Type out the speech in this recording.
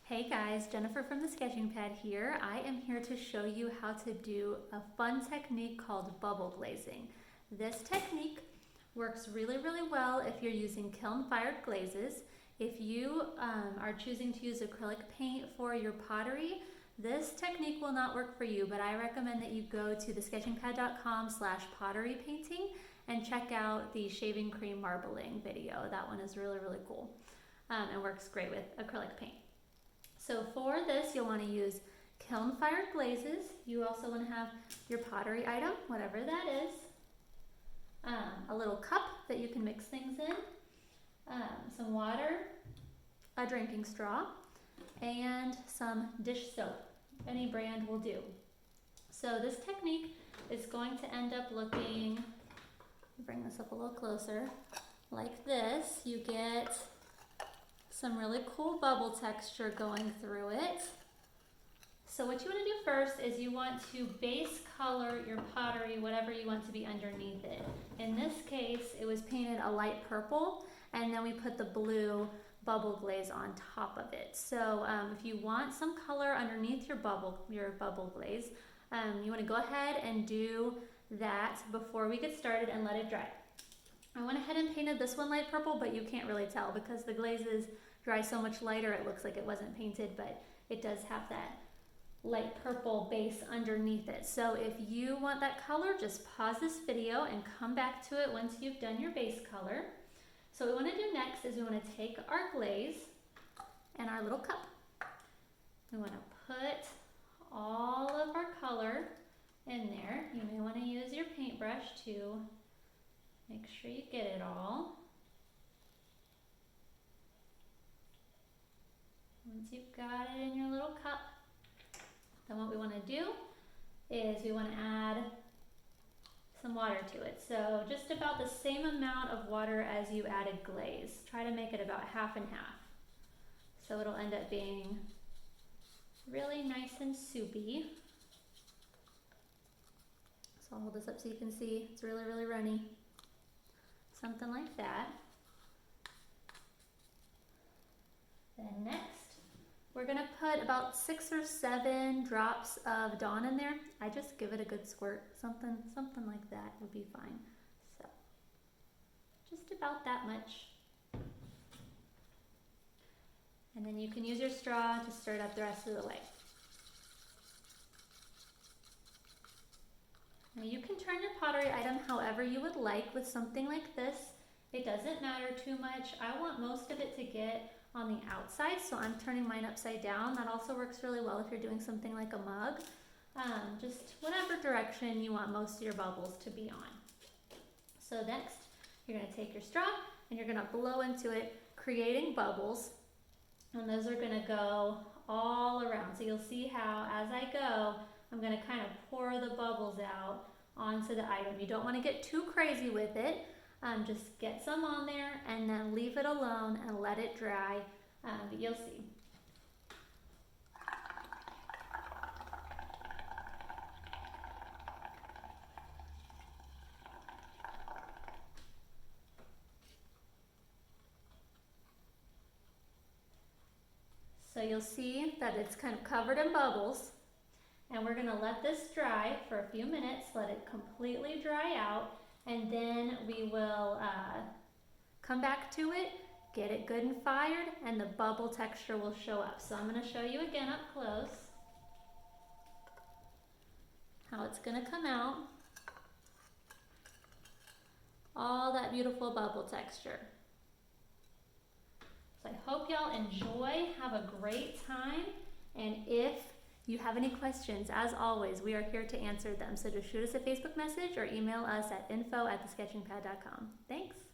Hey guys, Jennifer from the Sketching Pad here. I am here to show you how to do a fun technique called bubble glazing. This technique works really well if you're using kiln-fired glazes. If you are choosing to use acrylic paint for your pottery, this technique will not work for you, but I recommend that you go to thesketchingpad.com/pottery painting and check out the shaving cream marbling video. That one is really cool and works great with acrylic paint. So for this, you'll want to use kiln-fired glazes. You also want to have your pottery item, whatever that is, a little cup that you can mix things in, some water, a drinking straw, and some dish soap. Any brand will do. So this technique is going to end up looking, bring this up a little closer, like this. You get some really cool bubble texture going through it. So what you want to do first is you want to base color your pottery, whatever you want to be underneath it. In this case, it was painted a light purple, and then we put the blue bubble glaze on top of it. So if you want some color underneath your bubble glaze, you want to go ahead and do that before we get started and let it dry. I went ahead and painted this one light purple, but you can't really tell because the glazes dry so much lighter it looks like it wasn't painted, but it does have that light purple base underneath it. So if you want that color, just pause this video and come back to it once you've done your base color. So what we want to do next is we want to take our glaze and our little cup. We want to put all of our color in there. You may want to use your paintbrush to make sure you get it all. Once you've got it in your little cup, then what we want to do is we want to add some water to it. So just about the same amount of water as you added glaze. Try to make it about half and half. So it'll end up being really nice and soupy. So I'll hold this up so you can see it's really runny. Something like that. Then next, we're gonna put about 6 or 7 drops of Dawn in there. I just give it a good squirt, something like that would be fine. So, just about that much. And then you can use your straw to stir it up the rest of the way. Now you can turn your pottery item however you would like with something like this. It doesn't matter too much. I want most of it to get on the outside, so I'm turning mine upside down. That also works really well if you're doing something like a mug. Just whatever direction you want most of your bubbles to be on. So next, you're gonna take your straw and you're gonna blow into it, creating bubbles. And those are gonna go all around. So you'll see how, as I go, I'm gonna kind of pour the bubbles out onto the item. You don't wanna get too crazy with it. Just get some on there and then leave it alone and let it dry, but you'll see. So you'll see that it's kind of covered in bubbles, and we're gonna let this dry for a few minutes, let it completely dry out, and then we will come back to it, get it good and fired, and the bubble texture will show up. So I'm going to show you again up close how it's going to come out. All that beautiful bubble texture. So I hope y'all enjoy, have a great time, and if you have any questions, as always, we are here to answer them. So just shoot us a Facebook message or email us at info@thesketchingpad.com. Thanks.